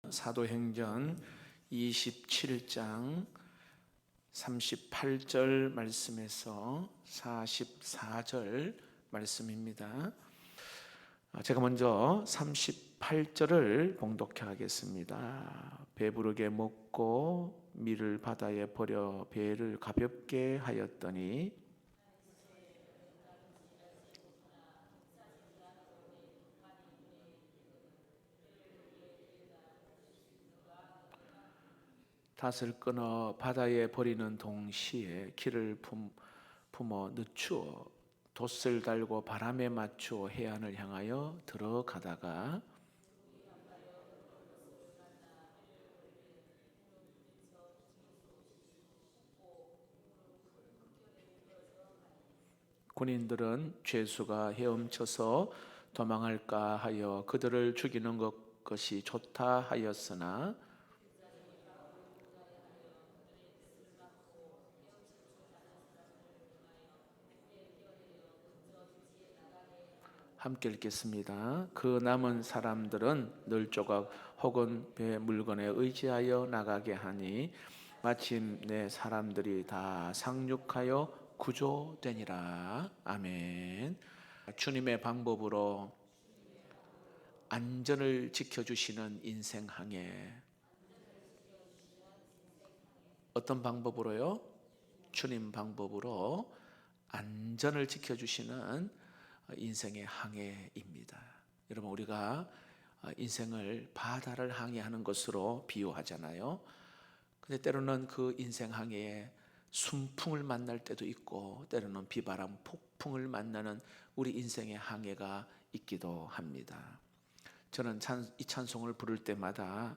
사도행전 27장 38절 말씀에서 44절 말씀입니다. 제가 먼저 38절을 봉독해 하겠습니다. 배부르게 먹고 밀을 바다에 버려 배를 가볍게 하였더니 닷을 끊어 바다에 버리는 동시에 길을 품어 늦추어 돛을 달고 바람에 맞추어 해안을 향하여 들어가다가 군인들은 죄수가 헤엄쳐서 도망할까 하여 그들을 죽이는 것이 좋다 하였으나 함께 읽겠습니다. 그 남은 사람들은 널조각 혹은 배 물건에 의지하여 나가게 하니 마침내 사람들이 다 상륙하여 구조되니라. 아멘. 주님의 방법으로 안전을 지켜주시는 인생 항해. 어떤 방법으로요? 주님 방법으로 안전을 지켜주시는 인생의 항해입니다. 여러분, 우리가 인생을 바다를 항해하는 것으로 비유하잖아요. 근데 때로는 그 인생 항해에 순풍을 만날 때도 있고 때로는 비바람, 폭풍을 만나는 우리 인생의 항해가 있기도 합니다. 저는 이 찬송을 부를 때마다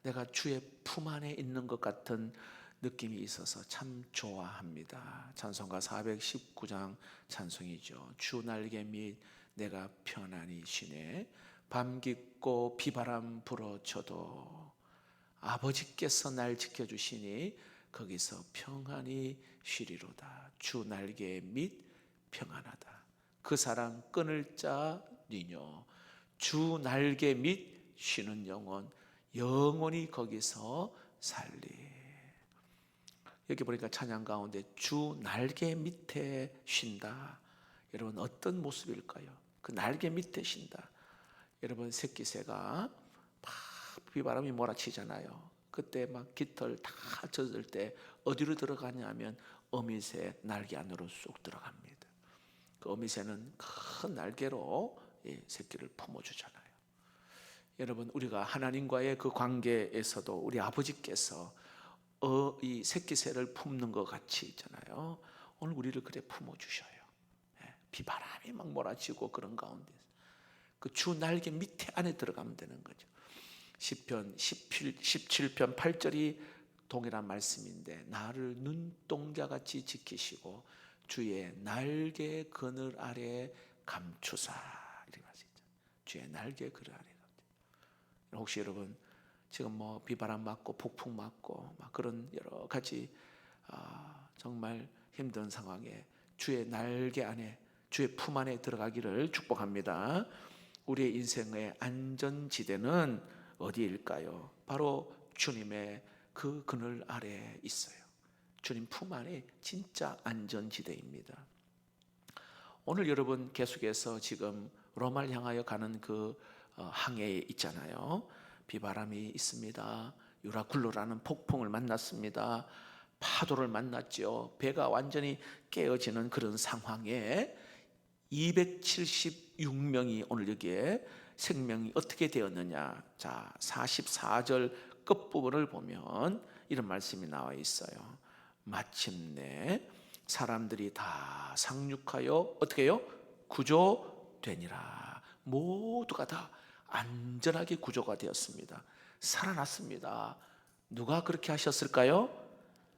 내가 주의 품 안에 있는 것 같은 느낌이 있어서 참 좋아합니다. 찬송가 419장 찬송이죠. 주 날개 및 내가 편안히 쉬네. 밤 깊고 비바람 불어쳐도 아버지께서 날 지켜주시니 거기서 평안히 쉬리로다. 주 날개 및 평안하다. 그 사랑 끊을 자 니뇨. 주 날개 및 쉬는 영혼 영원히 거기서 살리. 여기 보니까 찬양 가운데 주 날개 밑에 쉰다. 여러분, 어떤 모습일까요? 그 날개 밑에 쉰다. 여러분, 새끼새가 막 비바람이 몰아치잖아요. 그때 막 깃털 다 젖을 때 어디로 들어가냐면 어미새 날개 안으로 쑥 들어갑니다. 그 어미새는 큰 날개로 새끼를 품어주잖아요. 여러분, 우리가 하나님과의 그 관계에서도 우리 아버지께서 이 새끼새를 품는 것 같이 있잖아요. 오늘 우리를 그래 품어주셔요. 비바람이 막 몰아치고 그런 가운데 그 주 날개 밑에 안에 들어가면 되는 거죠. 시편 17편 8절이 동일한 말씀인데 나를 눈동자같이 지키시고 주의 날개 그늘 아래 감추사, 이렇게 말씀이죠. 주의 날개 그늘 아래 감추사. 혹시 여러분 지금 뭐 비바람 맞고 폭풍 맞고 막 그런 여러 가지 정말 힘든 상황에 주의 날개 안에, 주의 품 안에 들어가기를 축복합니다. 우리의 인생의 안전지대는 어디일까요? 바로 주님의 그 그늘 아래에 있어요. 주님 품 안에 진짜 안전지대입니다. 오늘 여러분 계속해서 지금 로마를 향하여 가는 그 항해에 있잖아요. 비바람이 있습니다. 유라굴로라는 폭풍을 만났습니다. 파도를 만났죠. 배가 완전히 깨어지는 그런 상황에 276명이 오늘 여기에 생명이 어떻게 되었느냐. 자, 44절 끝부분을 보면 이런 말씀이 나와 있어요. 마침내 사람들이 다 상륙하여 어떻게 해요? 구조되니라. 모두가 다 안전하게 구조가 되었습니다. 살아났습니다. 누가 그렇게 하셨을까요?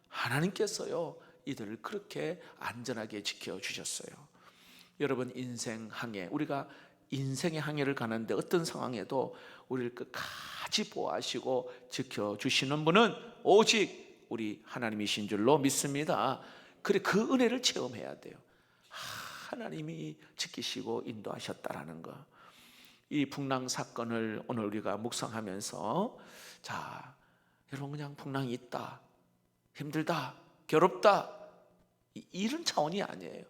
하나님께서요, 이들을 그렇게 안전하게 지켜주셨어요. 여러분, 인생 항해, 우리가 인생의 항해를 가는데 어떤 상황에도 우리를 끝까지 보호하시고 지켜주시는 분은 오직 우리 하나님이신 줄로 믿습니다. 그래, 그 은혜를 체험해야 돼요. 하나님이 지키시고 인도하셨다라는 거. 이 풍랑 사건을 오늘 우리가 묵상하면서, 자, 여러분, 그냥 풍랑이 있다, 힘들다, 괴롭다, 이런 차원이 아니에요.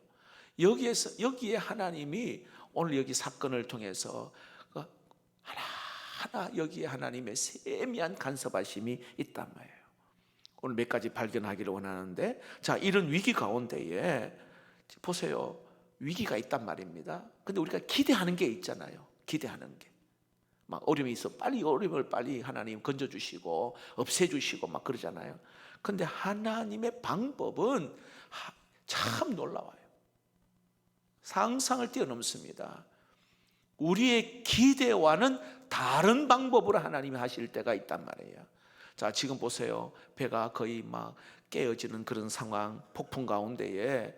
여기에 하나님이 오늘 여기 사건을 통해서 하나하나 여기에 하나님의 세미한 간섭하심이 있단 말이에요. 오늘 몇 가지 발견하기를 원하는데, 자, 이런 위기 가운데에 보세요. 위기가 있단 말입니다. 근데 우리가 기대하는 게 있잖아요. 기대하는 게. 막 어려움이 있어. 빨리 어려움을 빨리 하나님 건져주시고 없애주시고 막 그러잖아요. 근데 하나님의 방법은 참 놀라워요. 상상을 뛰어넘습니다. 우리의 기대와는 다른 방법으로 하나님이 하실 때가 있단 말이에요. 자, 지금 보세요. 배가 거의 막 깨어지는 그런 상황, 폭풍 가운데에.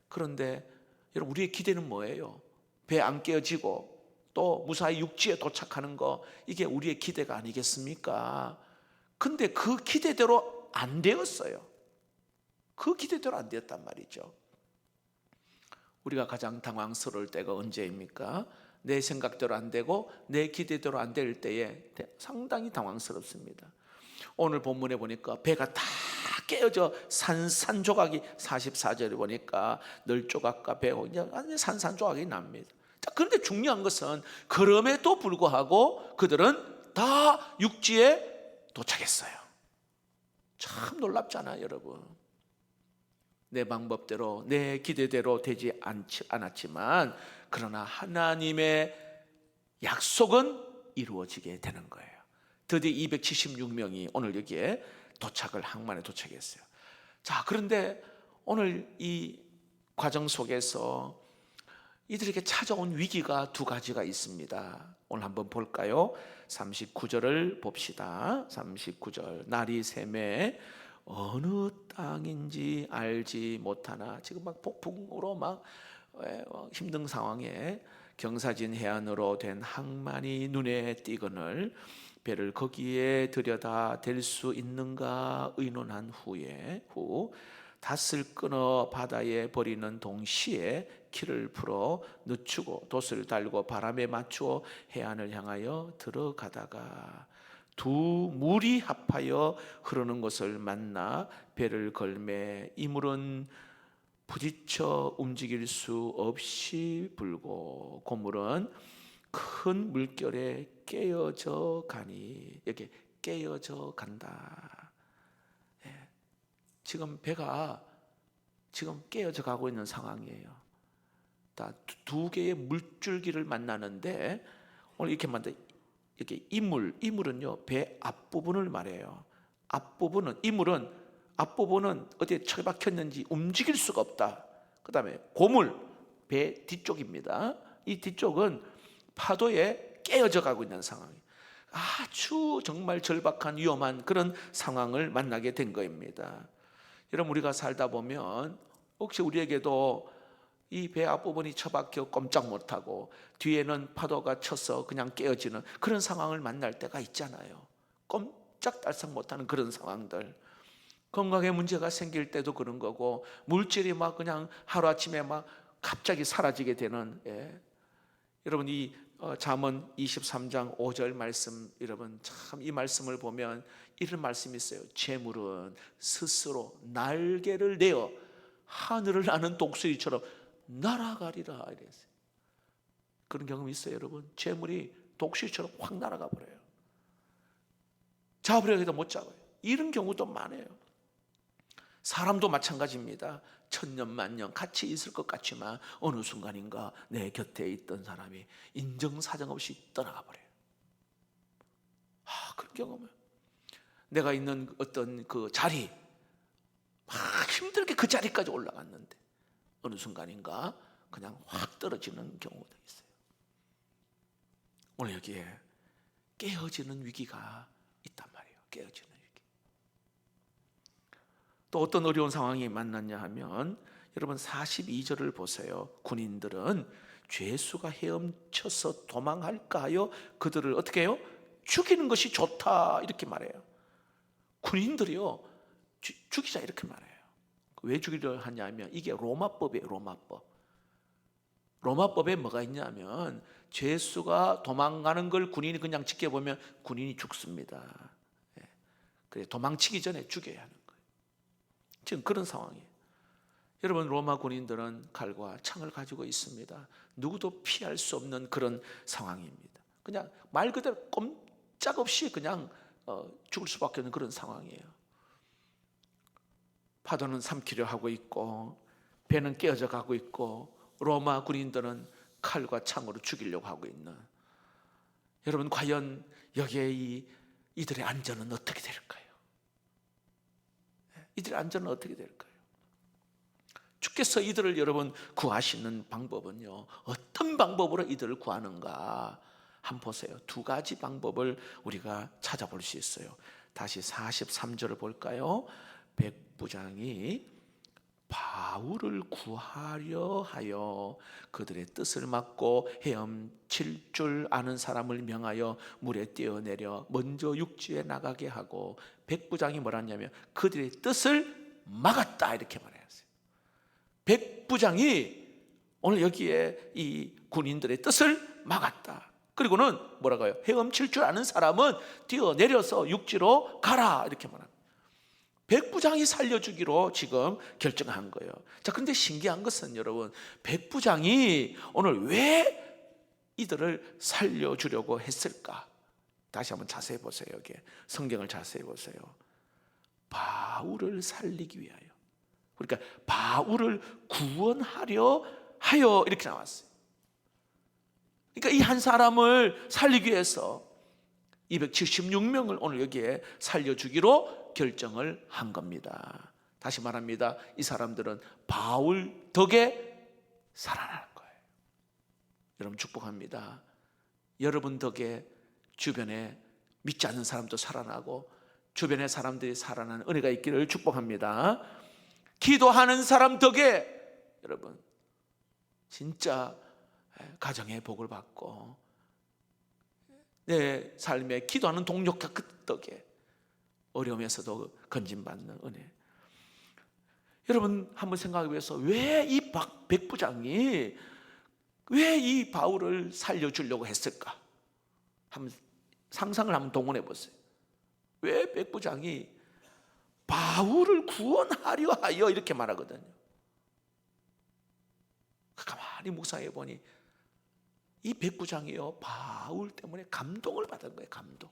그런데 여러분, 우리의 기대는 뭐예요? 배 안 깨어지고 또 무사히 육지에 도착하는 거, 이게 우리의 기대가 아니겠습니까? 근데 그 기대대로 안 되었어요. 그 기대대로 안 되었단 말이죠. 우리가 가장 당황스러울 때가 언제입니까? 내 생각대로 안 되고 내 기대대로 안 될 때에 상당히 당황스럽습니다. 오늘 본문에 보니까 배가 다 깨어져 산산조각이, 44절에 보니까 널조각과 배고 이제 산산조각이 납니다. 자, 그런데 중요한 것은 그럼에도 불구하고 그들은 다 육지에 도착했어요. 참 놀랍잖아요, 여러분. 내 방법대로 내 기대대로 되지 않았지만 그러나 하나님의 약속은 이루어지게 되는 거예요. 드디어 276명이 오늘 여기에 항만에 도착했어요. 자, 그런데 오늘 이 과정 속에서 이들에게 찾아온 위기가 두 가지가 있습니다. 오늘 한번 볼까요? 39절을 봅시다. 39절. 날이 새매 어느 땅인지 알지 못하나. 지금 막 폭풍으로 막 힘든 상황에 경사진 해안으로 된 항만이 눈에 띄거늘 배를 거기에 들여다 댈 수 있는가 의논한 후 닷을 끊어 바다에 버리는 동시에 키를 풀어 늦추고 돛을 달고 바람에 맞추어 해안을 향하여 들어가다가 두 물이 합하여 흐르는 것을 만나 배를 걸매 이 물은 부딪혀 움직일 수 없이 불고 그 물은 큰 물결에 깨어져 가니, 이렇게 깨어져 간다. 지금 배가 지금 깨어져 가고 있는 상황이에요. 두 개의 물줄기를 만나는데 오늘 이렇게 이렇게 이 물은요 배 앞부분을 말해요. 이 물은 앞부분은 어디에 처박혔는지 움직일 수가 없다. 그 다음에 고물, 배 뒤쪽입니다. 이 뒤쪽은 파도에 깨어져 가고 있는 상황이에요. 아주 정말 절박한 위험한 그런 상황을 만나게 된 겁니다. 여러분, 우리가 살다 보면 혹시 우리에게도 이 배 앞부분이 처박혀 꼼짝 못하고 뒤에는 파도가 쳐서 그냥 깨어지는 그런 상황을 만날 때가 있잖아요. 꼼짝달싹 못하는 그런 상황들. 건강에 문제가 생길 때도 그런 거고, 물질이 막 그냥 하루아침에 막 갑자기 사라지게 되는, 여러분 이 잠언 23장 5절 말씀, 여러분 참 이 말씀을 보면 이런 말씀이 있어요. 재물은 스스로 날개를 내어 하늘을 나는 독수리처럼 날아가리라 이랬어요. 그런 경험이 있어요, 여러분? 재물이 독수리처럼 확 날아가 버려요. 잡으려고 해도 못 잡아요. 이런 경우도 많아요. 사람도 마찬가지입니다. 천년만년 같이 있을 것 같지만 어느 순간인가 내 곁에 있던 사람이 인정사정 없이 떠나가 버려요. 그런 경험을, 내가 있는 어떤 그 자리, 막 힘들게 그 자리까지 올라갔는데 어느 순간인가 그냥 확 떨어지는 경우도 있어요. 오늘 여기에 깨어지는 위기가 있단 말이에요. 깨어지는 위기. 또 어떤 어려운 상황이 만났냐 하면, 여러분 42절을 보세요. 군인들은 죄수가 헤엄쳐서 도망할까 하여 그들을 어떻게 해요? 죽이는 것이 좋다 이렇게 말해요. 군인들이요 죽이자 이렇게 말해요. 왜 죽이려 하냐면 이게 로마법이에요. 로마법에 뭐가 있냐면 죄수가 도망가는 걸 군인이 그냥 지켜보면 군인이 죽습니다. 예. 그래 도망치기 전에 죽여야 하는 거예요. 지금 그런 상황이에요. 여러분, 로마 군인들은 칼과 창을 가지고 있습니다. 누구도 피할 수 없는 그런 상황입니다. 그냥 말 그대로 꼼짝없이 그냥 죽을 수밖에 없는 그런 상황이에요. 파도는 삼키려 하고 있고 배는 깨어져 가고 있고 로마 군인들은 칼과 창으로 죽이려고 하고 있는, 여러분 과연 여기에 이들의 안전은 어떻게 될까요? 이들의 안전은 어떻게 될까요? 주께서 이들을 여러분 구하시는 방법은요, 어떤 방법으로 이들을 구하는가 한번 보세요. 두 가지 방법을 우리가 찾아볼 수 있어요. 다시 43절을 볼까요? 백부장이 바울을 구하려 하여 그들의 뜻을 막고 헤엄칠 줄 아는 사람을 명하여 물에 뛰어내려 먼저 육지에 나가게 하고, 백부장이 뭐라 했냐면 그들의 뜻을 막았다 이렇게 말했어요. 백부장이 오늘 여기에 이 군인들의 뜻을 막았다. 그리고는 뭐라고요? 헤엄칠 줄 아는 사람은 뛰어내려서 육지로 가라 이렇게 말합니다. 백부장이 살려주기로 지금 결정한 거예요. 자, 근데 신기한 것은 여러분, 백부장이 오늘 왜 이들을 살려주려고 했을까? 다시 한번 자세히 보세요. 여기 성경을 자세히 보세요. 바울을 살리기 위하여, 그러니까 바울을 구원하려 하여 이렇게 나왔어요. 그러니까 이 한 사람을 살리기 위해서 276명을 오늘 여기에 살려주기로 결정을 한 겁니다. 다시 말합니다. 이 사람들은 바울 덕에 살아나는 거예요. 여러분 축복합니다. 여러분 덕에 주변에 믿지 않는 사람도 살아나고 주변의 사람들이 살아나는 은혜가 있기를 축복합니다. 기도하는 사람 덕에 여러분 진짜 가정의 복을 받고 내 삶에 기도하는 동력과 그 덕에 어려움에서도 건진받는 은혜. 여러분 한번 생각해 보세요. 왜 이 백부장이 왜 이 바울을 살려주려고 했을까? 한번 상상을 한번 동원해 보세요. 왜 백부장이 바울을 구원하려 하여 이렇게 말하거든요. 가만히 묵상해 보니 이 백부장이요 바울 때문에 감동을 받은 거예요. 감동.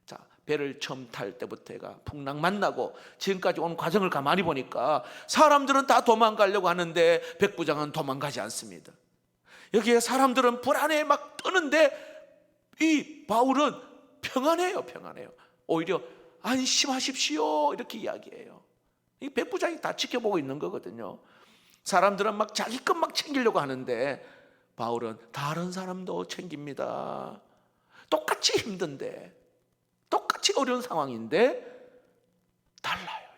자, 배를 처음 탈 때부터가 풍랑 만나고 지금까지 온 과정을 가만히 보니까 사람들은 다 도망가려고 하는데 백부장은 도망가지 않습니다. 여기에 사람들은 불안해 막 떠는데 이 바울은 평안해요. 평안해요. 오히려 안심하십시오 이렇게 이야기해요. 이 백부장이 다 지켜보고 있는 거거든요. 사람들은 막 자기 것 막 챙기려고 하는데 바울은 다른 사람도 챙깁니다. 똑같이 힘든데, 똑같이 어려운 상황인데 달라요.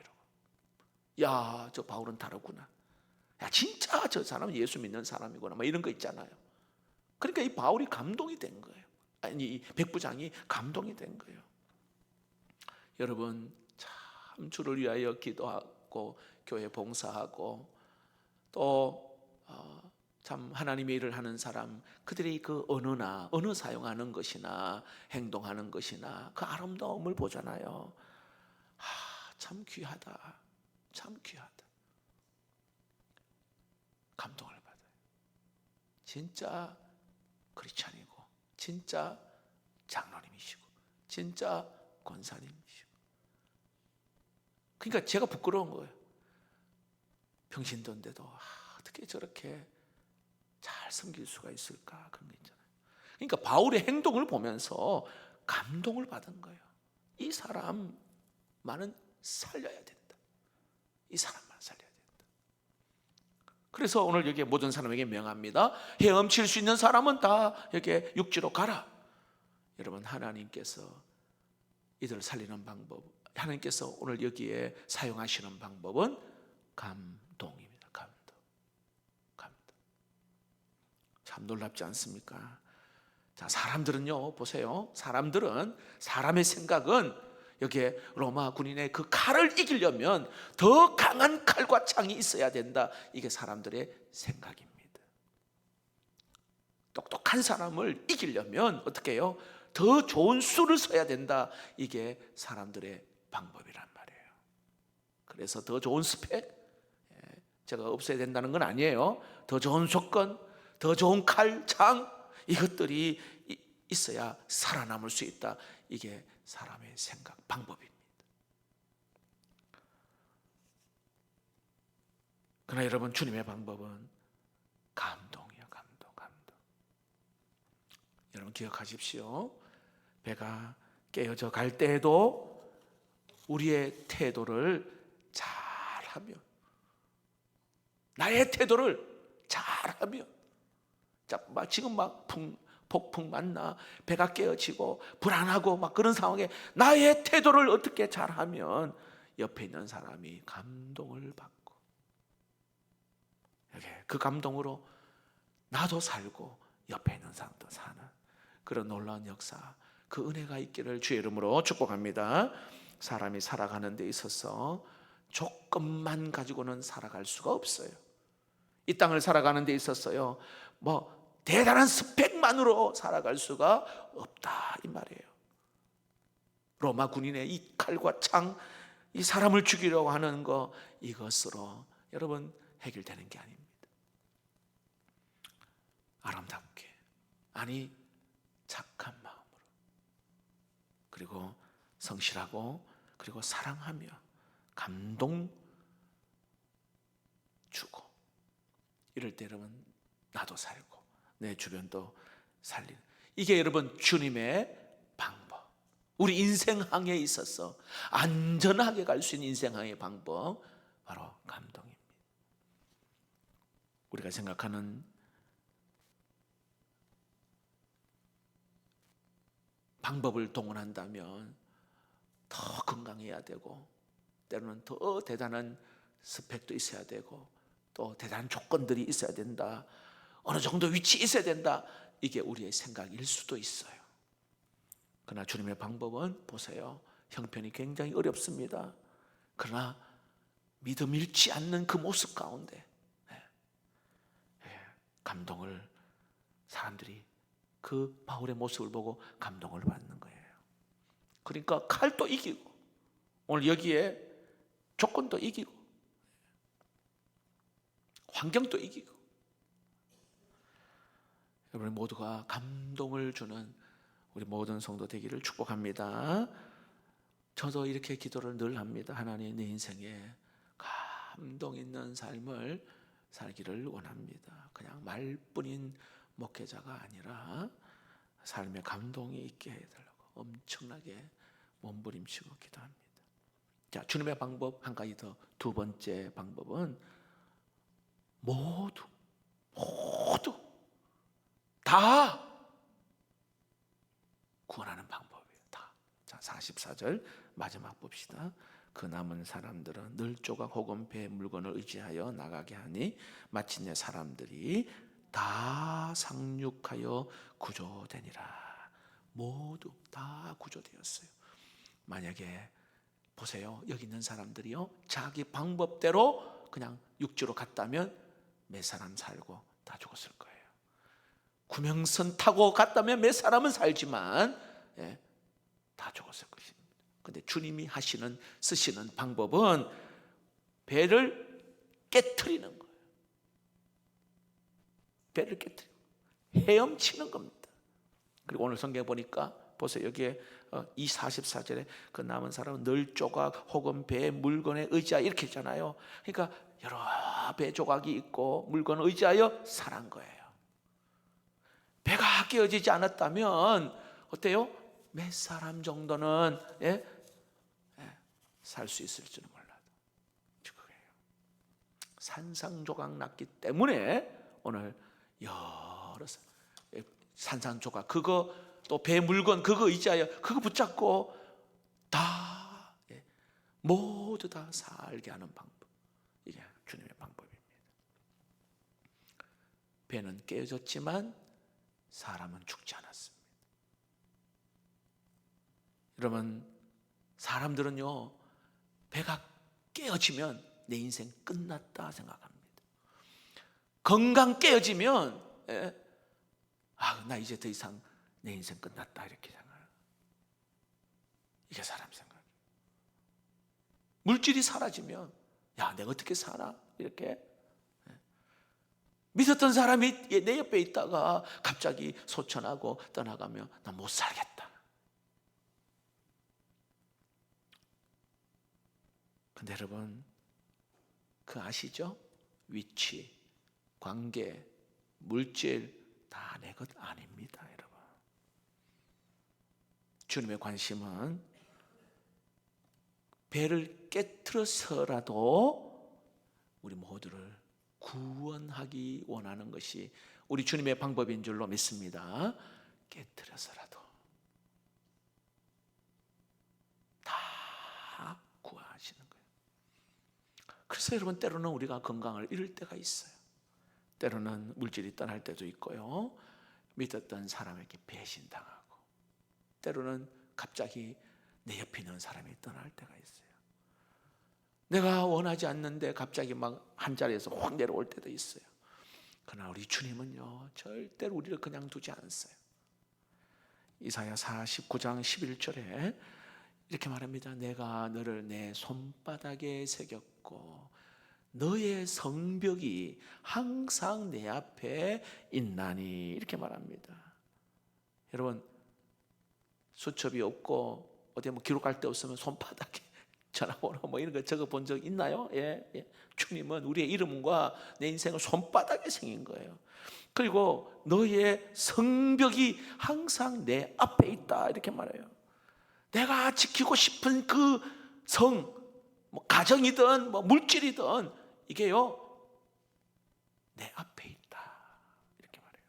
야, 저 바울은 다르구나. 야, 진짜 저 사람은 예수 믿는 사람이구나. 뭐 이런 거 있잖아요. 그러니까 이 바울이 감동이 된 거예요. 아니, 이 백부장이 감동이 된 거예요. 여러분 참 주를 위하여 기도하고 교회 봉사하고 또 참 하나님의 일을 하는 사람, 그들이 그 언어 사용하는 것이나 행동하는 것이나 그 아름다움을 보잖아요. 참 귀하다. 참 귀하다. 감동을 받아요. 진짜 크리스찬이고 진짜 장로님이시고 진짜 권사님이시고. 그러니까 제가 부끄러운 거예요. 평신도인데도 어떻게 저렇게 잘 섬길 수가 있을까, 그런 게 있잖아요. 그러니까 바울의 행동을 보면서 감동을 받은 거예요. 이 사람만은 살려야 된다. 이 사람만 살려야 된다. 그래서 오늘 여기 모든 사람에게 명합니다. 헤엄칠 수 있는 사람은 다 여기 육지로 가라. 여러분 하나님께서 이들을 살리는 방법, 하나님께서 오늘 여기에 사용하시는 방법은 감동입니다. 참 놀랍지 않습니까? 자, 사람들은요, 보세요. 사람의 생각은 여기에 로마 군인의 그 칼을 이기려면 더 강한 칼과 창이 있어야 된다. 이게 사람들의 생각입니다. 똑똑한 사람을 이기려면 어떻게 해요? 더 좋은 수를 써야 된다. 이게 사람들의 방법이란 말이에요. 그래서 더 좋은 스펙, 제가 없애야 된다는 건 아니에요. 더 좋은 조건, 더 좋은 칼, 창, 이것들이 있어야 살아남을 수 있다. 이게 사람의 생각, 방법입니다. 그러나 여러분, 주님의 방법은 감동이에요. 감동. 여러분 기억하십시오. 배가 깨어져 갈 때에도 우리의 태도를 잘하며, 나의 태도를 잘하며, 지금 막 폭풍 만나 배가 깨어지고 불안하고 막 그런 상황에 나의 태도를 어떻게 잘하면 옆에 있는 사람이 감동을 받고, 그 감동으로 나도 살고 옆에 있는 사람도 사는 그런 놀라운 역사, 그 은혜가 있기를 주의 이름으로 축복합니다. 사람이 살아가는 데 있어서 조금만 가지고는 살아갈 수가 없어요. 이 땅을 살아가는 데 있어서요, 대단한 스펙만으로 살아갈 수가 없다 이 말이에요. 로마 군인의 이 칼과 창, 이 사람을 죽이려고 하는 거, 이것으로 여러분 해결되는 게 아닙니다. 아름답게, 아니 착한 마음으로, 그리고 성실하고, 그리고 사랑하며 감동 주고, 이럴 때 여러분 나도 살고 내 주변도 살리는, 이게 여러분 주님의 방법, 우리 인생항에 있어서 안전하게 갈 수 있는 인생항의 방법, 바로 감동입니다. 우리가 생각하는 방법을 동원한다면 더 건강해야 되고, 때로는 더 대단한 스펙도 있어야 되고, 또 대단한 조건들이 있어야 된다, 어느 정도 위치에 있어야 된다, 이게 우리의 생각일 수도 있어요. 그러나 주님의 방법은 보세요, 형편이 굉장히 어렵습니다. 그러나 믿음 잃지 않는 그 모습 가운데 감동을, 사람들이 그 바울의 모습을 보고 감동을 받는 거예요. 그러니까 칼도 이기고, 오늘 여기에 조건도 이기고, 환경도 이기고, 여러분 모두가 감동을 주는 우리 모든 성도 되기를 축복합니다. 저도 이렇게 기도를 늘 합니다. 하나님, 내 인생에 감동 있는 삶을 살기를 원합니다. 그냥 말뿐인 목회자가 아니라 삶에 감동이 있게 해달라고 엄청나게 몸부림치고 기도합니다. 자, 주님의 방법 한 가지 더, 두 번째 방법은 모두 다 구원하는 방법이에요. 다. 자, 44절 마지막 봅시다. 그 남은 사람들은 늘 조각 혹은 배 물건을 의지하여 나가게 하니 마침내 사람들이 다 상륙하여 구조되니라. 모두 다 구조되었어요. 만약에 보세요, 여기 있는 사람들이요, 자기 방법대로 그냥 육지로 갔다면 몇 사람 살고 다 죽었을 거예요. 구명선 타고 갔다면 몇 사람은 살지만 다 죽었을 것입니다. 근데 주님이 쓰시는 방법은 배를 깨트리는 거예요. 배를 깨트리고 헤엄치는 겁니다. 그리고 오늘 성경에 보니까 보세요, 여기에 이 44절에 그 남은 사람은 늘 조각 혹은 배 물건에 의지하여, 이렇게 했잖아요. 그러니까 여러 배 조각이 있고 물건을 의지하여 살한 거예요. 배가 깨어지지 않았다면 어때요? 몇 사람 정도는 살 수 있을지는 몰라도 그거예요. 산상조각 났기 때문에 오늘 여러 산상조각, 그거 또 배 물건 그거 의지하여 그거 붙잡고 다 모두 다 살게 하는 방법, 이게 주님의 방법입니다. 배는 깨어졌지만 사람은 죽지 않았습니다. 여러분, 사람들은요, 배가 깨어지면 내 인생 끝났다 생각합니다. 건강 깨어지면 나 이제 더 이상 내 인생 끝났다 이렇게 생각해요. 이게 사람 생각. 물질이 사라지면 내가 어떻게 살아? 이렇게 믿었던 사람이 내 옆에 있다가 갑자기 소천하고 떠나가면 나 못 살겠다. 근데 여러분, 그 아시죠? 위치, 관계, 물질 다 내 것 아닙니다, 여러분. 주님의 관심은 배를 깨트려서라도 우리 모두를 구원하기 원하는 것이 우리 주님의 방법인 줄로 믿습니다. 깨트려서라도 다 구하시는 거예요. 그래서 여러분, 때로는 우리가 건강을 잃을 때가 있어요. 때로는 물질이 떠날 때도 있고요, 믿었던 사람에게 배신당하고, 때로는 갑자기 내 옆에 있는 사람이 떠날 때가 있어요. 내가 원하지 않는데 갑자기 막 한 자리에서 확 내려올 때도 있어요. 그러나 우리 주님은요, 절대로 우리를 그냥 두지 않았어요. 이사야 49장 11절에 이렇게 말합니다. 내가 너를 내 손바닥에 새겼고 너의 성벽이 항상 내 앞에 있나니, 이렇게 말합니다. 여러분, 수첩이 없고 어디 기록할 데 없으면 손바닥에 전화번호 이런 거 적어 본 적 있나요? 예. 주님은 우리의 이름과 내 인생을 손바닥에 새긴 거예요. 그리고 너의 성벽이 항상 내 앞에 있다, 이렇게 말해요. 내가 지키고 싶은 그 성, 가정이든 물질이든 이게요, 내 앞에 있다, 이렇게 말해요.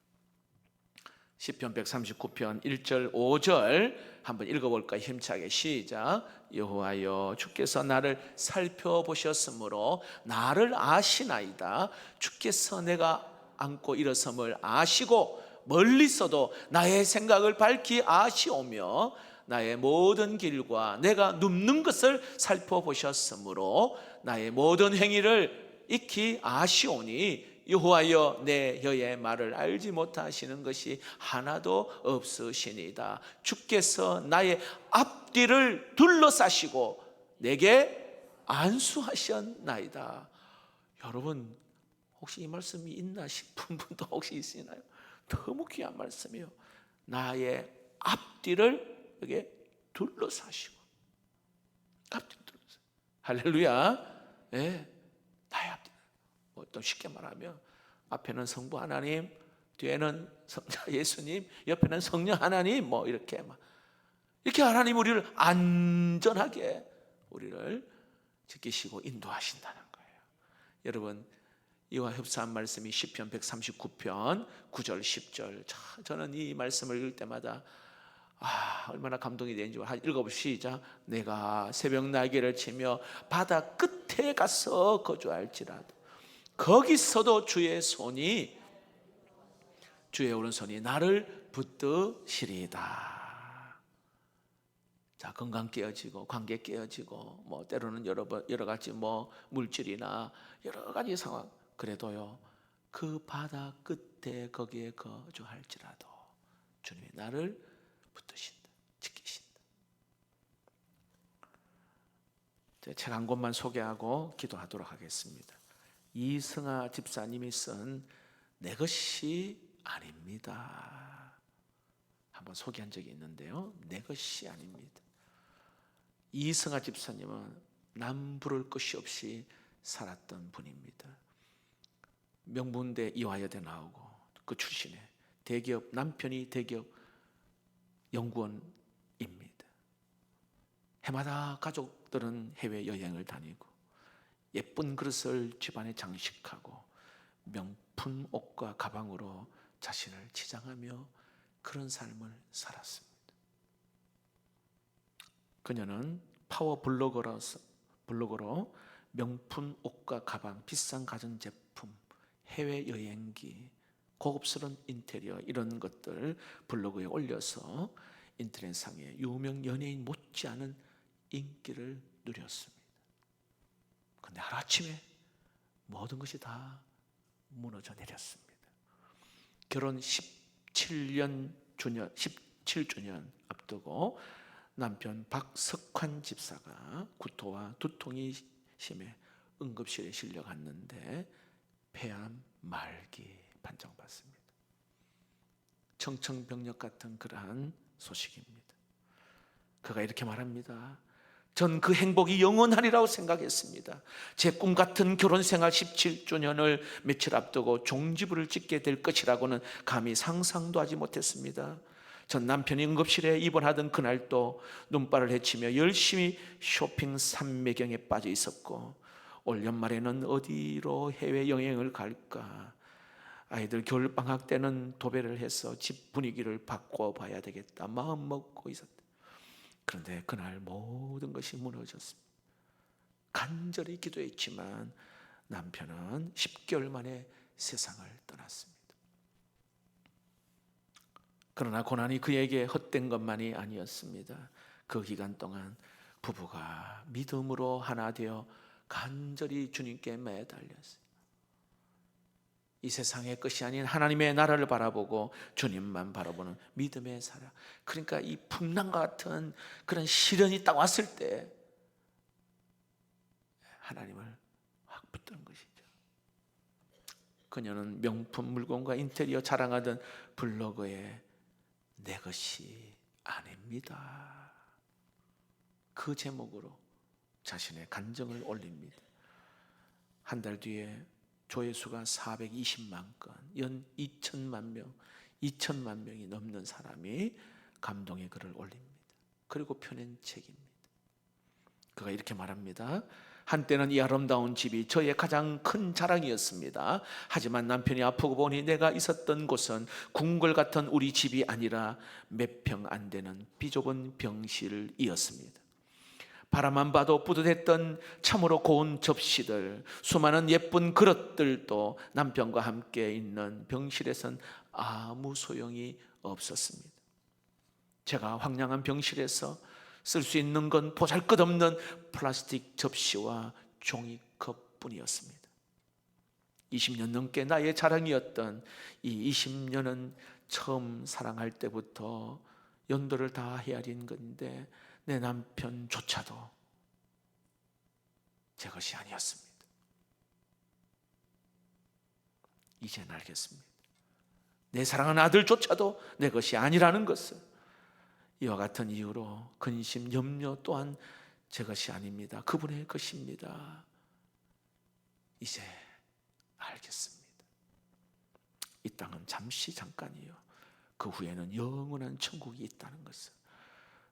시편 139편 1절 5절 한번 읽어볼까요? 힘차게 시작. 여호와여, 주께서 나를 살펴보셨으므로 나를 아시나이다. 주께서 내가 앉고 일어섬을 아시고 멀리서도 나의 생각을 밝히 아시오며 나의 모든 길과 내가 눕는 것을 살펴보셨으므로 나의 모든 행위를 익히 아시오니 여호와여, 내 혀의 말을 알지 못하시는 것이 하나도 없으시니이다. 주께서 나의 앞뒤를 둘러싸시고 내게 안수하셨나이다. 여러분, 혹시 이 말씀이 있나 싶은 분도 혹시 있으시나요? 너무 귀한 말씀이에요. 나의 앞뒤를 여기 둘러싸시고, 앞뒤 둘러싸. 할렐루야. 네, 나의 앞뒤. 또 쉽게 말하면 앞에는 성부 하나님, 뒤에는 성자 예수님, 옆에는 성령 하나님, 이렇게 하나님 우리를 안전하게 우리를 지키시고 인도하신다는 거예요. 여러분, 이와 흡사한 말씀이 시편 139편 9절 10절. 저는 이 말씀을 읽을 때마다 얼마나 감동이 되는지 읽어보시죠. 내가 새벽 날개를 치며 바다 끝에 가서 거주할지라도 거기서도 주의 오른손이 나를 붙드시리이다. 자, 건강 깨어지고 관계 깨어지고 때로는 여러 가지 물질이나 여러 가지 상황, 그래도요, 그 바다 끝에 거기에 거주할지라도 주님이 나를 붙드신다, 지키신다. 책 한 권만 소개하고 기도하도록 하겠습니다. 이승아 집사님이 쓴 내 것이 아닙니다. 한번 소개한 적이 있는데요, 내 것이 아닙니다. 이승아 집사님은 남 부를 것이 없이 살았던 분입니다. 명문대 이화여대 나오고 그 출신의 대기업, 남편이 대기업 연구원입니다. 해마다 가족들은 해외여행을 다니고 예쁜 그릇을 집안에 장식하고 명품 옷과 가방으로 자신을 치장하며 그런 삶을 살았습니다. 그녀는 파워 블로거로 명품 옷과 가방, 비싼 가전제품, 해외여행기, 고급스러운 인테리어, 이런 것들 블로그에 올려서 인터넷상에 유명 연예인 못지않은 인기를 누렸습니다. 그런데 하루아침에 모든 것이 다 무너져 내렸습니다. 결혼 17주년 앞두고 남편 박석환 집사가 구토와 두통이 심해 응급실에 실려갔는데 폐암 말기 판정받습니다. 청천벽력 같은 그러한 소식입니다. 그가 이렇게 말합니다. 전 그 행복이 영원하리라고 생각했습니다. 제 꿈 같은 결혼생활 17주년을 며칠 앞두고 종지부를 찍게 될 것이라고는 감히 상상도 하지 못했습니다. 전 남편이 응급실에 입원하던 그날도 눈발을 헤치며 열심히 쇼핑 삼매경에 빠져 있었고, 올 연말에는 어디로 해외여행을 갈까, 아이들 겨울방학 때는 도배를 해서 집 분위기를 바꿔봐야 되겠다 마음 먹고 있었다. 그런데 그날 모든 것이 무너졌습니다. 간절히 기도했지만 남편은 10개월 만에 세상을 떠났습니다. 그러나 고난이 그에게 헛된 것만이 아니었습니다. 그 기간 동안 부부가 믿음으로 하나 되어 간절히 주님께 매달렸어요. 이 세상의 것이 아닌 하나님의 나라를 바라보고 주님만 바라보는 믿음의 사랑. 그러니까 이 풍랑과 같은 그런 시련이 딱 왔을 때 하나님을 확 붙드는 것이죠. 그녀는 명품 물건과 인테리어 자랑하던 블로그에 내 것이 아닙니다, 그 제목으로 자신의 간증을 올립니다. 한 달 뒤에 조회수가 420만 건, 연 2천만 명이 넘는 사람이 감동의 글을 올립니다. 그리고 펴낸 책입니다. 그가 이렇게 말합니다. 한때는 이 아름다운 집이 저의 가장 큰 자랑이었습니다. 하지만 남편이 아프고 보니 내가 있었던 곳은 궁궐 같은 우리 집이 아니라 몇 평 안 되는 비좁은 병실이었습니다. 바라만 봐도 뿌듯했던 참으로 고운 접시들, 수많은 예쁜 그릇들도 남편과 함께 있는 병실에선 아무 소용이 없었습니다. 제가 황량한 병실에서 쓸 수 있는 건 보잘것없는 플라스틱 접시와 종이컵 뿐이었습니다. 20년 넘게 나의 자랑이었던 이 20년은 처음 사랑할 때부터 연도를 다 헤아린 건데 내 남편조차도 제 것이 아니었습니다. 이제는 알겠습니다. 내 사랑하는 아들조차도 내 것이 아니라는 것을. 이와 같은 이유로 근심, 염려 또한 제 것이 아닙니다. 그분의 것입니다. 이제 알겠습니다. 이 땅은 잠시 잠깐이요, 그 후에는 영원한 천국이 있다는 것을.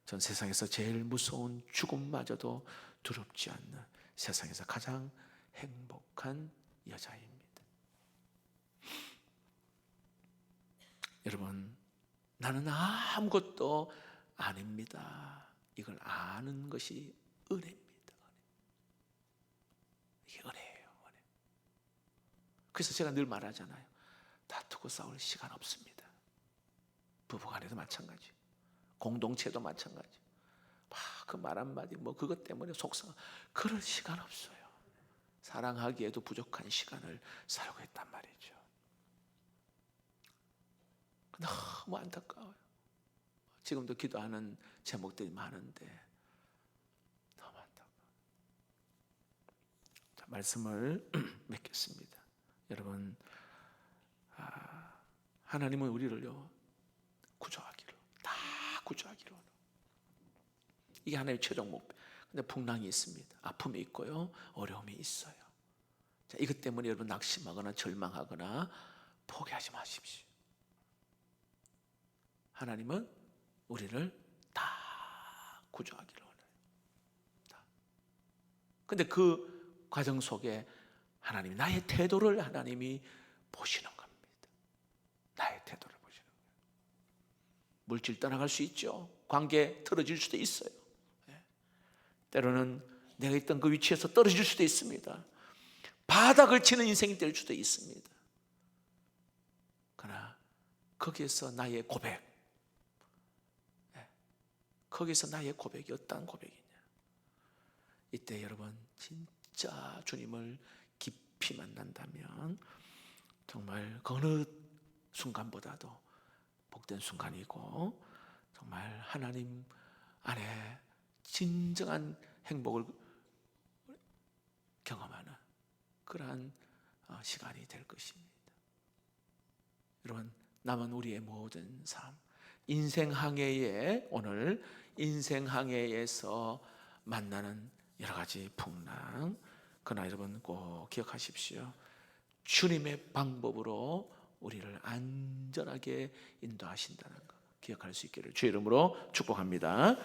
전 세상에서 제일 무서운 죽음마저도 두렵지 않는 세상에서 가장 행복한 여자입니다. 여러분, 나는 아무것도 아닙니다. 이걸 아는 것이 은혜입니다. 이게 은혜예요, 은혜. 그래서 제가 늘 말하잖아요. 다투고 싸울 시간 없습니다. 부부간에도 마찬가지, 공동체도 마찬가지. 그 말 한마디 그것 때문에 속상, 그럴 시간 없어요. 사랑하기에도 부족한 시간을 살고 있단 말이죠. 너무 안타까워요. 지금도 기도하는 제목들이 많은데 너무 안타까워요. 자, 말씀을 맺겠습니다. 여러분, 하나님은 우리를요 구조하기로, 다 구조하기로. 이게 하나님의 최종 목표. 근데 풍랑이 있습니다. 아픔이 있고요, 어려움이 있어요. 자, 이것 때문에 여러분 낙심하거나 절망하거나 포기하지 마십시오. 하나님은 우리를 다 구조하기를 원해요. 다. 근데 그 과정 속에 하나님이 나의 태도를 하나님이 보시는 겁니다. 나의 태도를 보시는 거예요. 물질 떠나갈 수 있죠. 관계 틀어질 수도 있어요. 때로는 내가 있던 그 위치에서 떨어질 수도 있습니다. 바닥을 치는 인생이 될 수도 있습니다. 그러나 거기에서 나의 고백, 거기서 나의 고백이 어떤 고백이냐, 이때 여러분 진짜 주님을 깊이 만난다면 정말 그 어느 순간보다도 복된 순간이고 정말 하나님 안에 진정한 행복을 경험하는 그러한 시간이 될 것입니다. 여러분, 남은 우리의 모든 삶, 인생 항해에 오늘 인생 항해에서 만나는 여러 가지 풍랑, 그러나 여러분 꼭 기억하십시오. 주님의 방법으로 우리를 안전하게 인도하신다는 것 기억할 수 있기를 주의 이름으로 축복합니다.